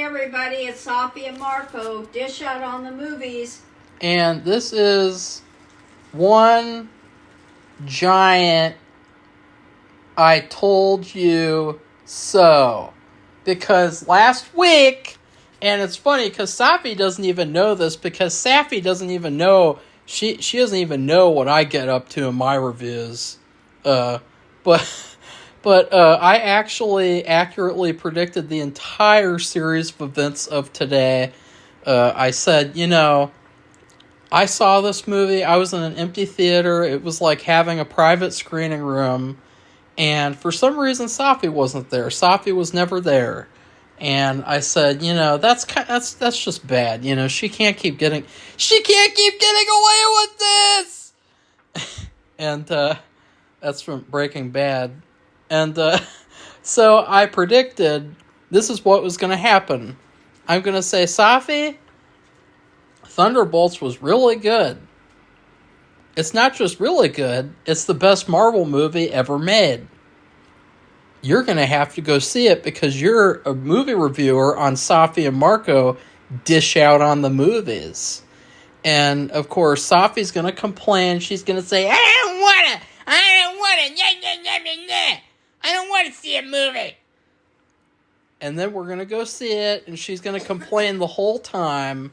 everybody, it's Safi and Marco. Dish out on the movies. And this is one giant I told you so. Because last week, and it's funny because Safi doesn't even know this, because Safi doesn't even know, she doesn't even know what I get up to in my reviews. But I actually accurately predicted the entire series of events of today. I said, I saw this movie. I was in an empty theater. It was like having a private screening room. And for some reason, Safi wasn't there. Safi was never there. And I said, that's just bad. She can't keep getting away with this. And that's from Breaking Bad. And so I predicted this is what was going to happen. I'm going to say, Safi, Thunderbolts was really good. It's not just really good, it's the best Marvel movie ever made. You're going to have to go see it because you're a movie reviewer on Safi and Marco Dish Out on the Movies. And, of course, Safi's going to complain. She's going to say, I don't want to, I don't want to see a movie. And then we're going to go see it, and she's going to complain the whole time.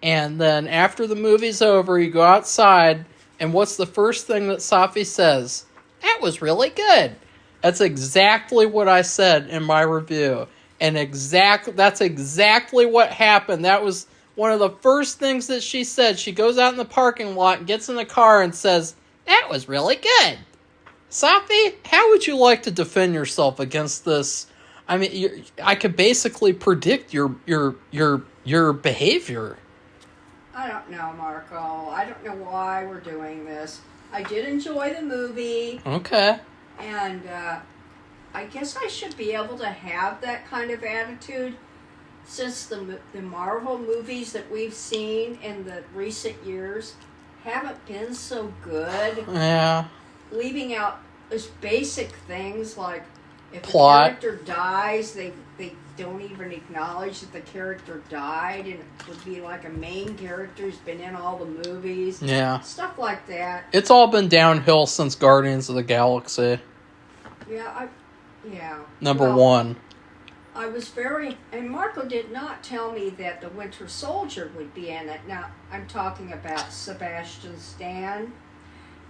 And then after the movie's over, you go outside, and what's the first thing that Safi says? That was really good. That's exactly what I said in my review. And that's exactly what happened. That was one of the first things that she said. She goes out in the parking lot and gets in the car and says, that was really good. Safi, how would you like to defend yourself against this? I mean, I could basically predict your behavior. I don't know, Marco. I don't know why we're doing this. I did enjoy the movie. Okay. And I guess I should be able to have that kind of attitude since the Marvel movies that we've seen in the recent years haven't been so good. Yeah. Leaving out just basic things like if plot. A character dies, they don't even acknowledge that the character died, and it would be like a main character who's been in all the movies. Yeah. Stuff like that. It's all been downhill since Guardians of the Galaxy. Yeah, Number one. I was and Marco did not tell me that the Winter Soldier would be in it. Now, I'm talking about Sebastian Stan.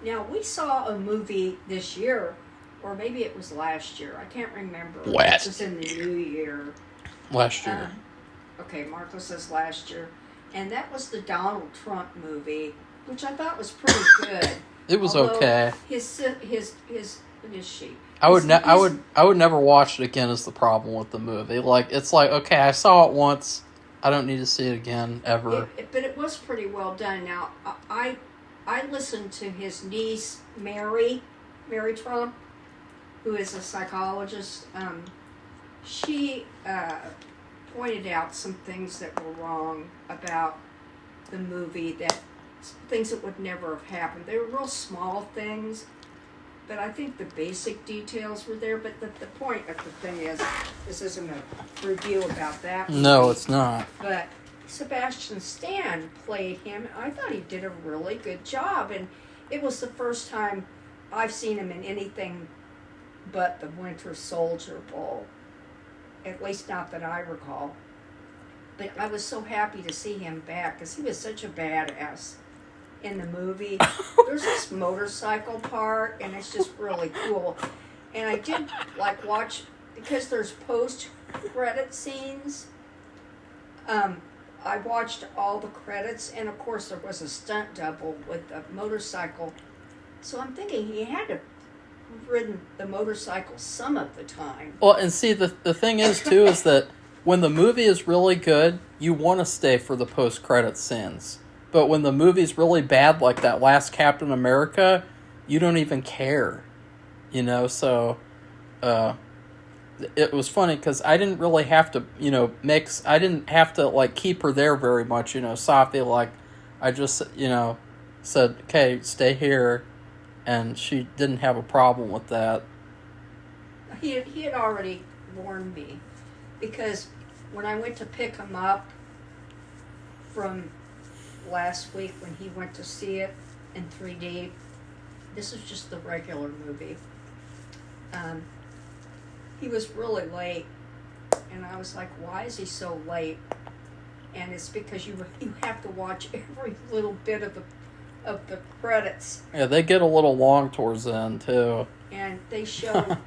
Now, we saw a movie this year, or maybe it was last year. I can't remember. It was in the new year. Last year. Okay, Marco says last year. And that was the Donald Trump movie, which I thought was pretty good. It was Although okay. His what is she? I would never watch it again is the problem with the movie. It's like, okay, I saw it once. I don't need to see it again, ever. But it was pretty well done. Now, I listened to his niece, Mary Trump, who is a psychologist. She pointed out some things that were wrong about the movie, things that would never have happened. They were real small things, but I think the basic details were there. But the point of the thing is, this isn't a review about that movie. No, it's not. But Sebastian Stan played him. I thought he did a really good job, and it was the first time I've seen him in anything but the Winter Soldier Bowl. At least not that I recall. But I was so happy to see him back because he was such a badass in the movie. There's this motorcycle part, and it's just really cool. And I did watch, because there's post-credit scenes. I watched all the credits, and of course there was a stunt double with a motorcycle. So I'm thinking he had to ridden the motorcycle some of the time. Well, and see, the thing is, too, is that when the movie is really good, you want to stay for the post-credit scenes. But when the movie's really bad, like that last Captain America, you don't even care. So it was funny because I didn't really have to, mix. I didn't have to, keep her there very much. Safi, I just, said, okay, stay here. And she didn't have a problem with that. He had already warned me because when I went to pick him up from last week when he went to see it in 3D, this was just the regular movie. He was really late, and I was like, why is he so late? And it's because you have to watch every little bit of the credits. Yeah, they get a little long towards the end, too. And they show,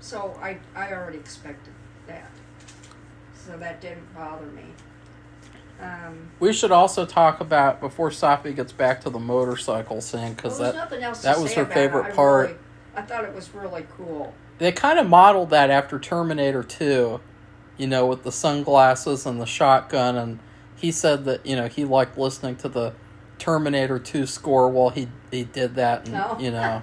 so I already expected that. So that didn't bother me. We should also talk about, before Safi gets back to the motorcycle scene, because that was her favorite part. I thought it was really cool. They kind of modeled that after Terminator 2, with the sunglasses and the shotgun, and he said that, he liked listening to the Terminator 2 score while he did that, and,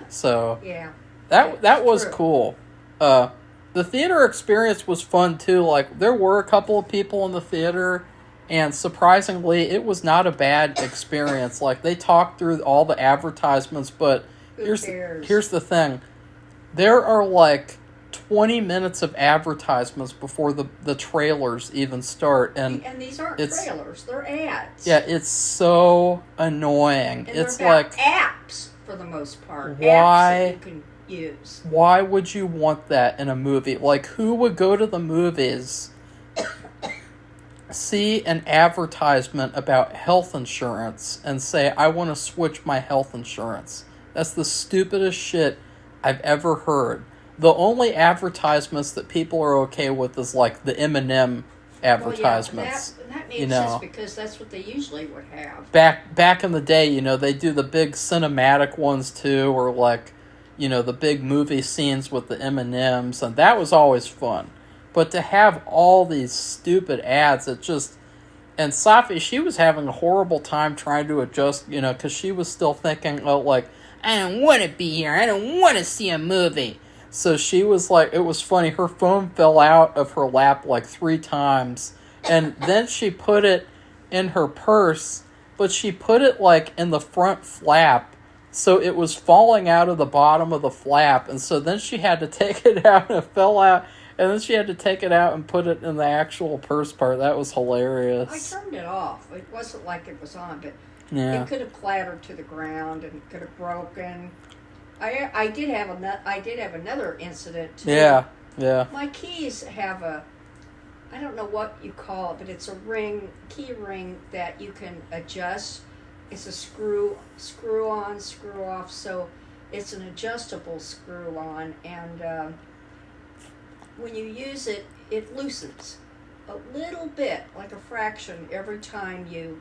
so yeah, that was true. Cool. The theater experience was fun, too. Like, there were a couple of people in the theater, and surprisingly, it was not a bad experience. Like, they talked through all the advertisements, but here's the thing. There are, 20 minutes of advertisements before the trailers even start. And these aren't trailers, they're ads. Yeah, it's so annoying. And it's they're about apps, for the most part. Why? Apps that you can use. Why would you want that in a movie? Like, who would go to the movies, see an advertisement about health insurance, and say, I want to switch my health insurance? That's the stupidest shit I've ever heard. The only advertisements that people are okay with is, the M&M advertisements. Well, that makes sense because that's what they usually would have. Back in the day, they do the big cinematic ones, too, or, the big movie scenes with the M&Ms, and that was always fun. But to have all these stupid ads, it just... And Safi, she was having a horrible time trying to adjust, because she was still thinking, I don't want to be here. I don't want to see a movie. So she was it was funny, her phone fell out of her lap 3 times, and then she put it in her purse, but she put it in the front flap, so it was falling out of the bottom of the flap, and so then she had to take it out, and it fell out, and then she had to take it out and put it in the actual purse part. That was hilarious. I turned it off. It wasn't like it was on, but yeah. It could have clattered to the ground and could have broken. I did have another incident too. Yeah. My keys have I don't know what you call it, but it's a key ring that you can adjust. It's a screw on, screw off, so it's an adjustable screw on, and when you use it, it loosens a little bit, like a fraction every time you.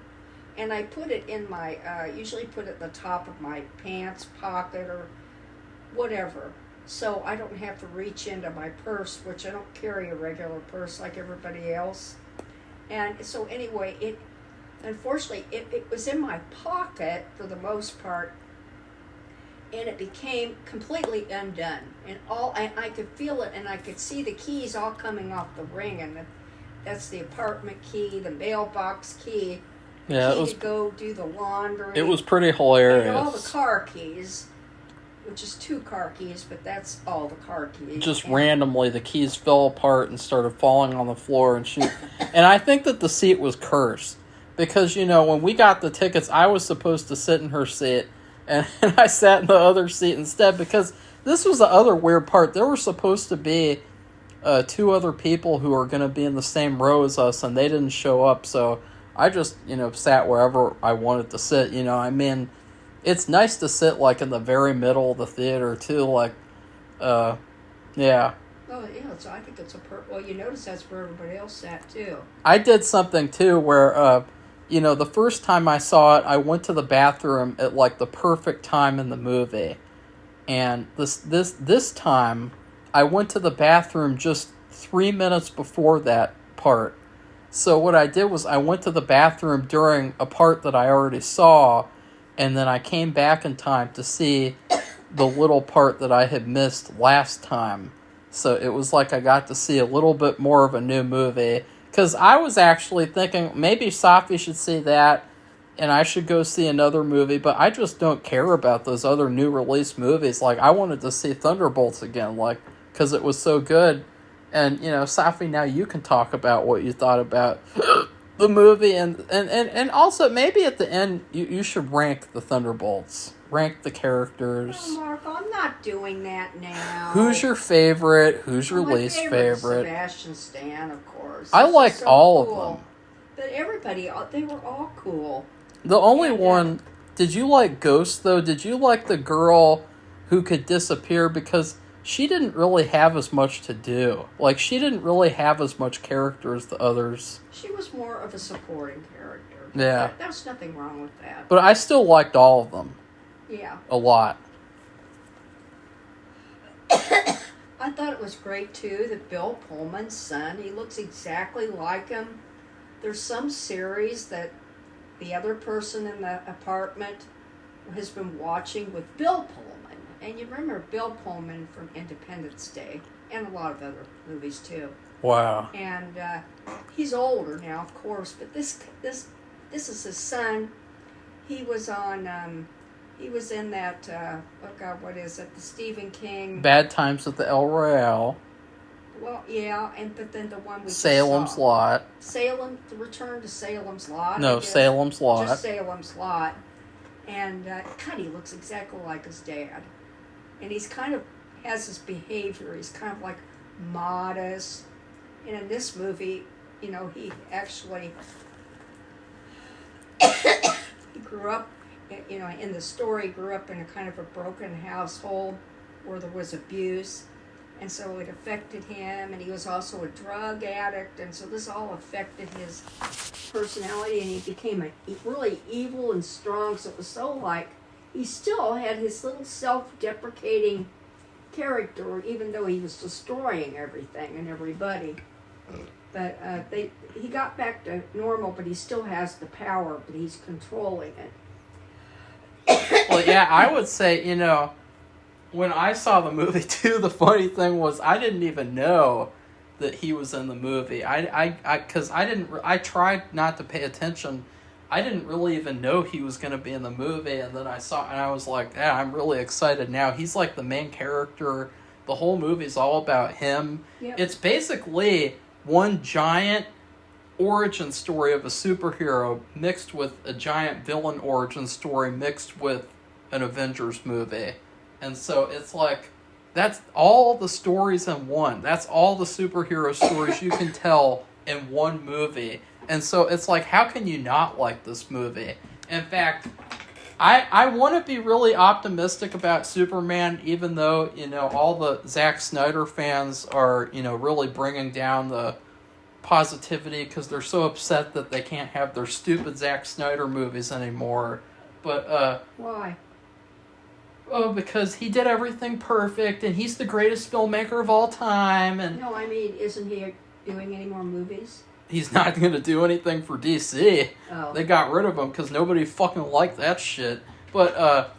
And I put it in my, usually put it at the top of my pants pocket or whatever, so I don't have to reach into my purse, which I don't carry a regular purse like everybody else. And so anyway, unfortunately, it was in my pocket for the most part, and it became completely undone. And I could feel it, and I could see the keys all coming off the ring, and that's the apartment key, the mailbox key, Yeah, key to go do the laundry. It was pretty hilarious. And all the car keys, which is 2 car keys, but that's all the car keys. Just randomly, the keys fell apart and started falling on the floor, and and I think that the seat was cursed. Because, when we got the tickets, I was supposed to sit in her seat, and I sat in the other seat instead, because this was the other weird part. There were supposed to be 2 other people who were going to be in the same row as us, and they didn't show up, so I just, sat wherever I wanted to sit, It's nice to sit, in the very middle of the theater, too, yeah. Oh, yeah, so I think it's well, you notice that's where everybody else sat, too. I did something, too, where, the first time I saw it, I went to the bathroom at, the perfect time in the movie. And this time, I went to the bathroom just 3 minutes before that part. So what I did was I went to the bathroom during a part that I already saw, and then I came back in time to see the little part that I had missed last time. So it was like I got to see a little bit more of a new movie. Because I was actually thinking maybe Safi should see that, and I should go see another movie, but I just don't care about those other new release movies. I wanted to see Thunderbolts again, because it was so good. And, Safi, now you can talk about what you thought about the movie. And also, maybe at the end, you should rank the Thunderbolts. Rank the characters. Oh, Mark, I'm not doing that now. Who's your favorite? Who's your least favorite? Sebastian Stan, of course. I liked all cool. of them. But everybody, they were all cool. The only one... Did you like Ghost, though? Did you like the girl who could disappear? Because she didn't really have as much to do. Like, she didn't really have as much character as the others. She was more of a supporting character. Yeah. There's nothing wrong with that. But I still liked all of them. Yeah. A lot. I thought it was great, too, that Bill Pullman's son, he looks exactly like him. There's some series that the other person in the apartment has been watching with Bill Pullman. And you remember Bill Pullman from Independence Day and a lot of other movies, too. Wow. And he's older now, of course, but this is his son. He was on... he was in that, oh God, what is it? The Stephen King... Bad Times at the El Royale. Well, yeah, but then the one we Salem's saw. Lot. The Return to Salem's Lot. No, Salem's Lot. Just Salem's Lot. And, God, he looks exactly like his dad. And he's kind of, has his behavior, he's kind of like modest. And in this movie, he actually, he grew up, in the story, grew up in a kind of a broken household where there was abuse, and so it affected him, and he was also a drug addict, and so this all affected his personality, and he became a really evil and strong, so it was so like, he still had his little self-deprecating character, even though he was destroying everything and everybody. But he got back to normal, but he still has the power, but he's controlling it. Well, yeah, I would say, when I saw the movie, too, the funny thing was I didn't even know that he was in the movie. Because I tried not to pay attention. I didn't really even know he was going to be in the movie, and then I saw, and I was like, yeah, I'm really excited now. He's like the main character. The whole movie's all about him. Yep. It's basically one giant origin story of a superhero mixed with a giant villain origin story mixed with an Avengers movie. And so it's like, that's all the stories in one. That's all the superhero stories you can tell in one movie. And so it's like, how can you not like this movie? In fact, I want to be really optimistic about Superman, even though, all the Zack Snyder fans are, really bringing down the positivity because they're so upset that they can't have their stupid Zack Snyder movies anymore. But, Why? Oh, because he did everything perfect, and he's the greatest filmmaker of all time, and... No, I mean, isn't he doing any more movies? He's not going to do anything for DC. Oh. They got rid of him because nobody fucking liked that shit. But,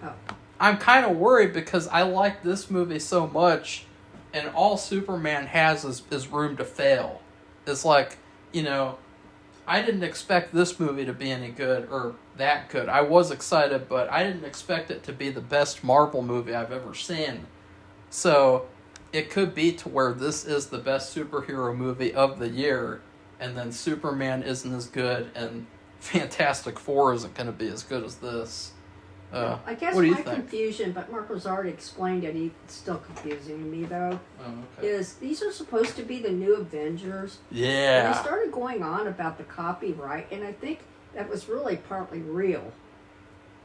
I'm kind of worried because I like this movie so much, and all Superman has is room to fail. It's like, I didn't expect this movie to be any good, or that good. I was excited, but I didn't expect it to be the best Marvel movie I've ever seen. So, it could be to where this is the best superhero movie of the year, and then Superman isn't as good, and Fantastic Four isn't going to be as good as this. I guess what do you my think? confusion, but Marco's already explained it, it's still confusing to me though, Oh, okay. is these are supposed to be the new Avengers. Yeah. And they started going on about the copyright, and I think that was really partly real.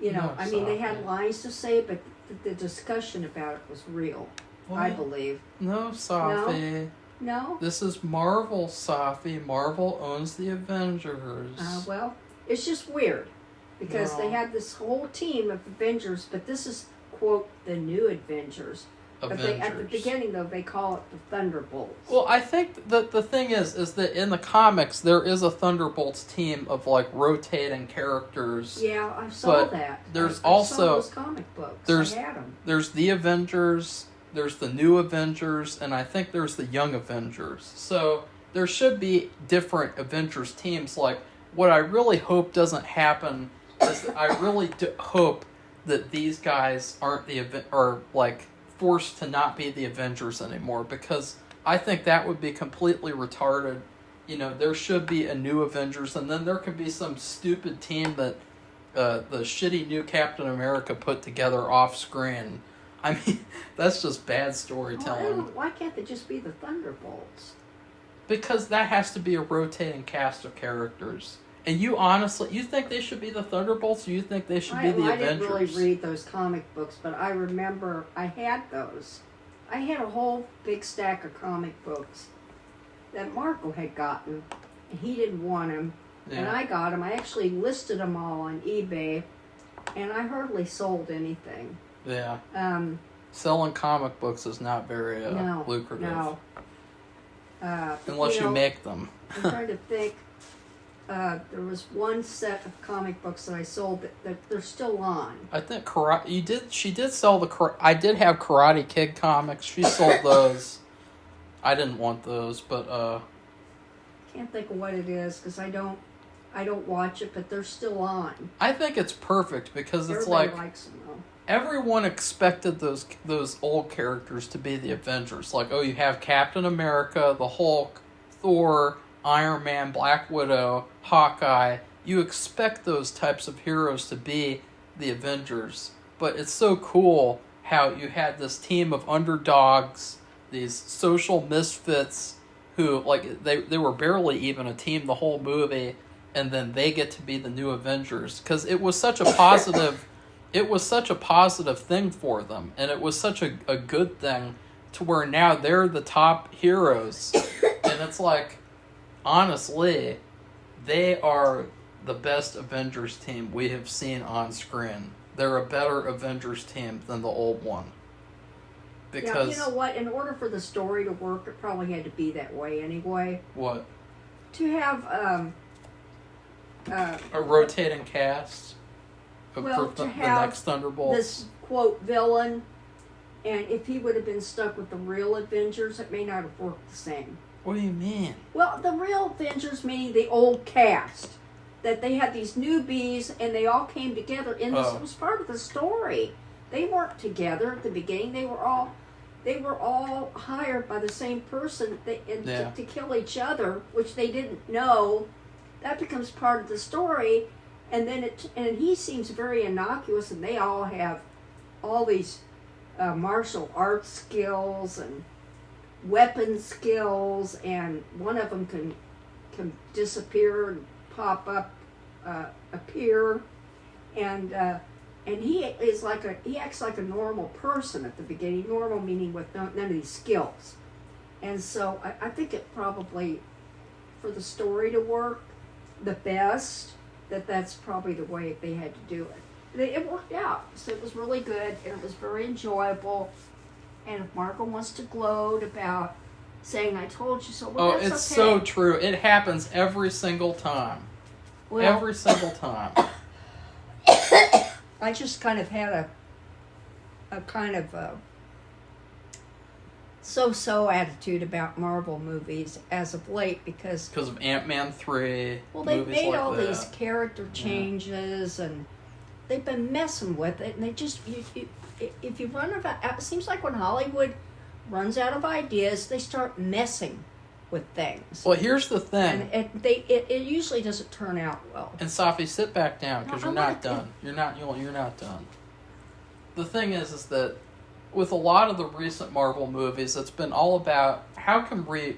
No, I mean, they had Safi. lines to say, but the discussion about it was real, I What? believe. No, Safi. No? This is Marvel, Safi. Marvel owns the Avengers. Well, it's just weird. Because No. they had this whole team of Avengers, but this is, quote, the new Avengers. But at the beginning, though, they call it the Thunderbolts. Well, I think that the thing is that in the comics, there is a Thunderbolts team of, rotating characters. Yeah, I saw But that. there's I also... saw those comic books. I had them. There's the Avengers, there's the new Avengers, and I think there's the young Avengers. So, there should be different Avengers teams. What I really hope doesn't happen is that I really hope that these guys aren't forced to not be the Avengers anymore, because I think that would be completely retarded. There should be a new Avengers, and then there could be some stupid team that the shitty new Captain America put together off screen. I mean, that's just bad storytelling. Why can't they just be the Thunderbolts? Because that has to be a rotating cast of characters. And you think they should be the Thunderbolts, or you think they should be the Avengers? I didn't really read those comic books, but I remember I had those. I had a whole big stack of comic books that Marco had gotten, and he didn't want them, and I got them. I actually listed them all on eBay, and I hardly sold anything. Yeah. Selling comic books is not very lucrative. No. Unless you make them. I'm trying to think. There was one set of comic books that I sold that they're still on. I think she did sell I did have Karate Kid comics. She sold those. I didn't want those, but can't think of what it is because I don't watch it, but they're still on. I think it's perfect because it's Everybody likes them, though. Everyone expected those old characters to be the Avengers. Like, you have Captain America, the Hulk, Thor, Iron Man, Black Widow, Hawkeye. You expect those types of heroes to be the Avengers. But it's so cool how you had this team of underdogs, these social misfits who, like, they were barely even a team the whole movie, and then they get to be the new Avengers. Because it was such a positive... It was such a positive thing for them, and it was such a good thing to where now they're the top heroes. And it's like, honestly, they are the best Avengers team we have seen on screen. They're a better Avengers team than the old one. Because you know what? In order for the story to work, it probably had to be that way anyway. What? To have a rotating cast. Well, for to the have next Thunderbolts. This quote villain, and if he would have been stuck with the real Avengers, it may not have worked the same. What do you mean? Well, the real Avengers meaning the old cast, that they had these newbies and they all came together in this. It was part of the story. They weren't together at the beginning. They were all hired by the same person to kill each other, which they didn't know. That becomes part of the story. And then he seems very innocuous, and they all have all these martial arts skills and weapon skills, and one of them can disappear and pop up, appear, and he acts like a normal person at the beginning. Normal meaning with none of these skills, and so I think it probably, for the story to work the best, that's probably the way they had to do it. It worked out. So it was really good, and it was very enjoyable. And if Marco wants to gloat about saying, I told you so, well, that's it's okay. so true. It happens every single time. Well, every single time. I just kind of had a kind of so-so attitude about Marvel movies as of late because of Ant-Man 3. Well, they've made all these character changes, and they've been messing with it, and they just if you run out, it seems like when Hollywood runs out of ideas, they start messing with things. Well, here's the thing, and it usually doesn't turn out well. And Safi, sit back down because you're not done. You're not done. The thing is that with a lot of the recent Marvel movies, it's been all about how can we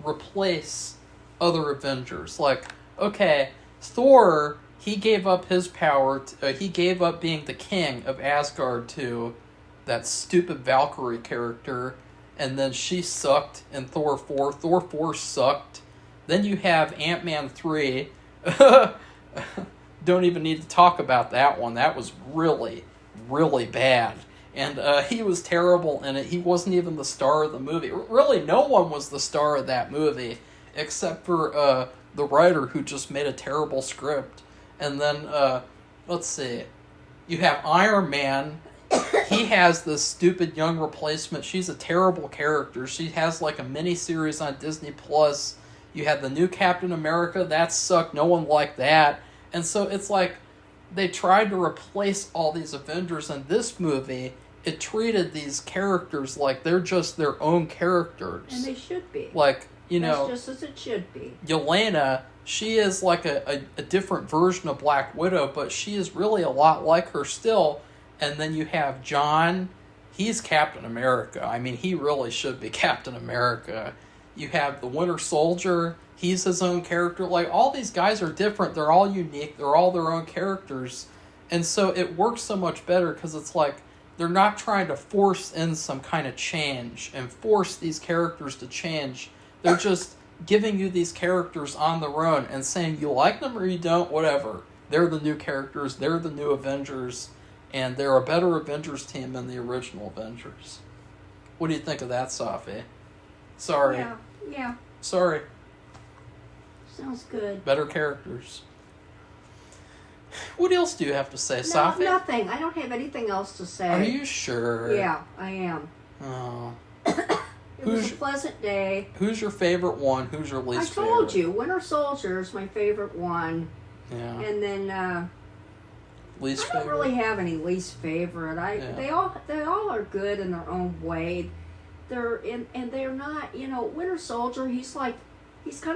replace other Avengers. Like, okay, Thor, he gave up his power. He gave up being the king of Asgard to that stupid Valkyrie character, and then she sucked in Thor 4. Thor 4 sucked. Then you have Ant-Man 3. Don't even need to talk about that one. That was really, really bad. And he was terrible in it. He wasn't even the star of the movie. Really, no one was the star of that movie except for the writer who just made a terrible script. And then, let's see. You have Iron Man. He has this stupid young replacement. She's a terrible character. She has like a mini-series on Disney+. You had the new Captain America. That sucked. No one liked that. And so it's like they tried to replace all these Avengers in this movie, it treated these characters like they're just their own characters. And they should be. Like, you know... That's just as it should be. Yelena, she is like a different version of Black Widow, but she is really a lot like her still. And then you have John. He's Captain America. I mean, he really should be Captain America. You have the Winter Soldier. He's his own character. Like, all these guys are different. They're all unique. They're all their own characters. And so it works so much better because it's like they're not trying to force in some kind of change and force these characters to change. They're just giving you these characters on their own and saying you like them or you don't, whatever. They're the new characters. They're the new Avengers. And they're a better Avengers team than the original Avengers. What do you think of that, Safi? Sorry. Yeah. Sorry. Sounds good. Better characters. What else do you have to say, No, Safi? nothing. I don't have anything else to say. Are you sure? Yeah, I am. Oh. It was a pleasant day. Who's your favorite one? Who's your least favorite? I told you, Winter Soldier is my favorite one. Yeah. And then Least I don't favorite? really have any least favorite. They all are good in their own way. And they're not, Winter Soldier, he's kind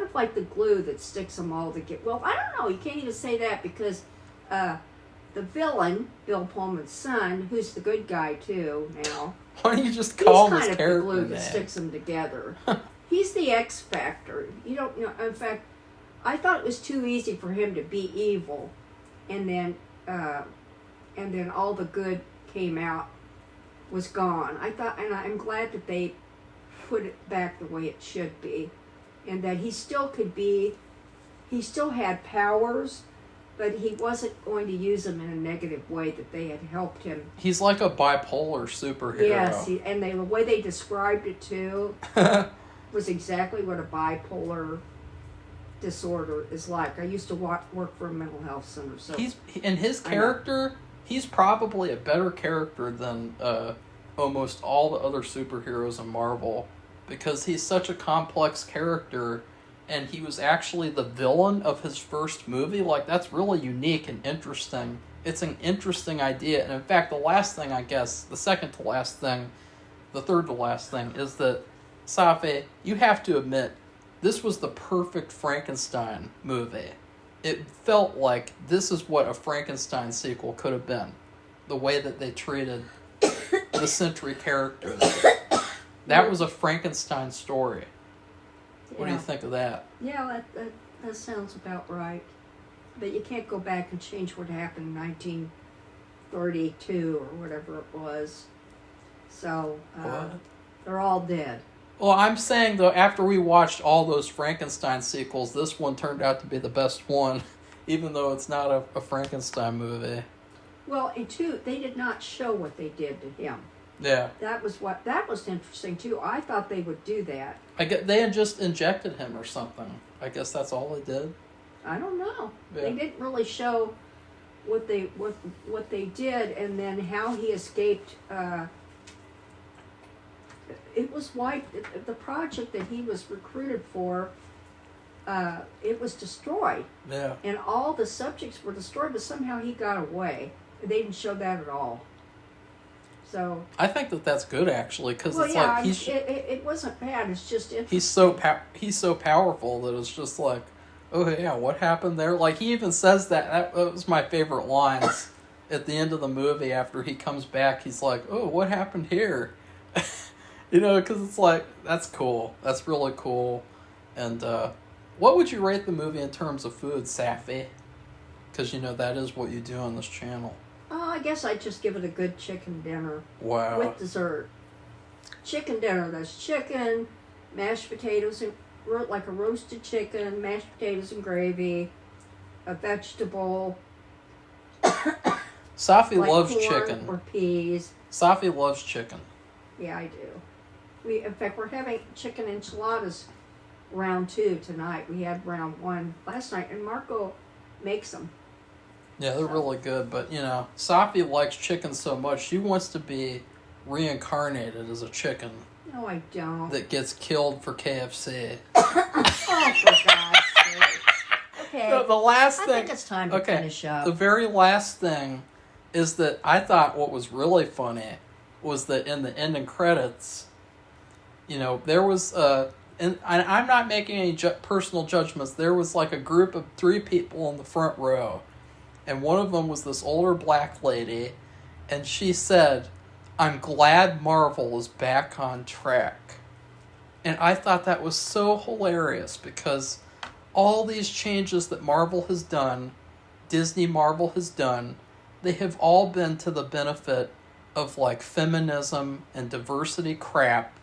of like the glue that sticks them all together. Well, I don't know, you can't even say that because the villain, Bill Pullman's son, who's the good guy too now. Why don't you just call him his He's kind of character the glue name? that sticks them together. He's the X Factor. You don't know. In fact, I thought it was too easy for him to be evil, and then all the good came out, was gone. I'm glad that they put it back the way it should be, and that he still had powers, but he wasn't going to use them in a negative way, that they had helped him. He's like a bipolar superhero. Yes, and the way they described it too was exactly what a bipolar disorder is like. I used to work for a mental health center, so his character, he's probably a better character than almost all the other superheroes in Marvel, because he's such a complex character, and he was actually the villain of his first movie. Like, that's really unique and interesting. It's an interesting idea, and in fact, the last thing, I guess, the second to last thing, the third to last thing, is that, Safi, you have to admit, this was the perfect Frankenstein movie. It felt like this is what a Frankenstein sequel could have been. The way that they treated the Sentry characters. That was a Frankenstein story. What do you think of that? Yeah, that sounds about right. But you can't go back and change what happened in 1932 or whatever it was. So, they're all dead. Well, I'm saying, though, after we watched all those Frankenstein sequels, this one turned out to be the best one, even though it's not a Frankenstein movie. Well, and two, they did not show what they did to him. Yeah. That was interesting, too. I thought they would do that. They had just injected him or something. I guess that's all they did. I don't know. Yeah. They didn't really show what they did, and then how he escaped. It was the project that he was recruited for. It was destroyed. Yeah. And all the subjects were destroyed, but somehow he got away. They didn't show that at all. So I think that's good, actually, because it's like it wasn't bad. It's just he's so powerful that it's just like, oh yeah, what happened there? Like, he even says that was my favorite lines at the end of the movie. After he comes back, he's like, oh, what happened here? Because it's like, that's cool. That's really cool. And what would you rate the movie in terms of food, Safi? Because that is what you do on this channel. I guess I'd just give it a good chicken dinner. Wow. With dessert. Chicken dinner. That's chicken, mashed potatoes, and like a roasted chicken, mashed potatoes and gravy, a vegetable. Safi like loves corn chicken. Or peas. Safi loves chicken. Yeah, I do. In fact, we're having chicken enchiladas round 2 tonight. We had round 1 last night, and Marco makes them. Yeah, they're really good, but, Safi likes chicken so much, she wants to be reincarnated as a chicken. No, I don't. That gets killed for KFC. Oh, for God's sake. Okay. The last thing... I think it's time to finish up. The very last thing is that I thought what was really funny was that in the ending credits, you know, there was and I'm not making any personal judgments. There was like a group of 3 people in the front row, and one of them was this older black lady, and she said, "I'm glad Marvel is back on track." And I thought that was so hilarious because all these changes that Marvel has done, Disney Marvel has done, they have all been to the benefit of like feminism and diversity crap.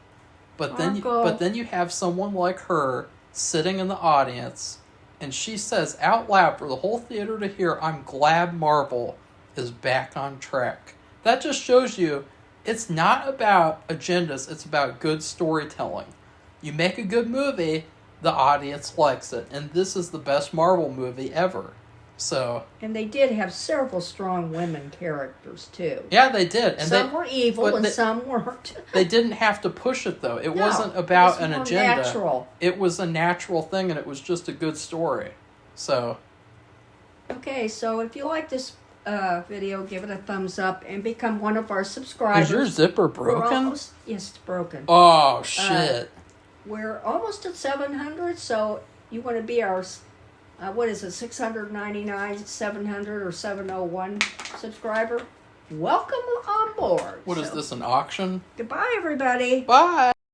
But then you have someone like her sitting in the audience, and she says out loud for the whole theater to hear, "I'm glad Marvel is back on track." That just shows you it's not about agendas, it's about good storytelling. You make a good movie, the audience likes it, and this is the best Marvel movie ever. So, and they did have several strong women characters too. yeah, they did. And some were evil and some weren't. They didn't have to push it though. It wasn't about an agenda. Natural. It was a natural thing, and it was just a good story. So, okay, so if you like this video, give it a thumbs up and become one of our subscribers. Is your zipper broken? Yes, it's broken. Oh shit! We're almost at 700, so you want to be our. What is it, 699, 700, or 701 subscriber? Welcome on board. What is this, an auction? Goodbye, everybody. Bye.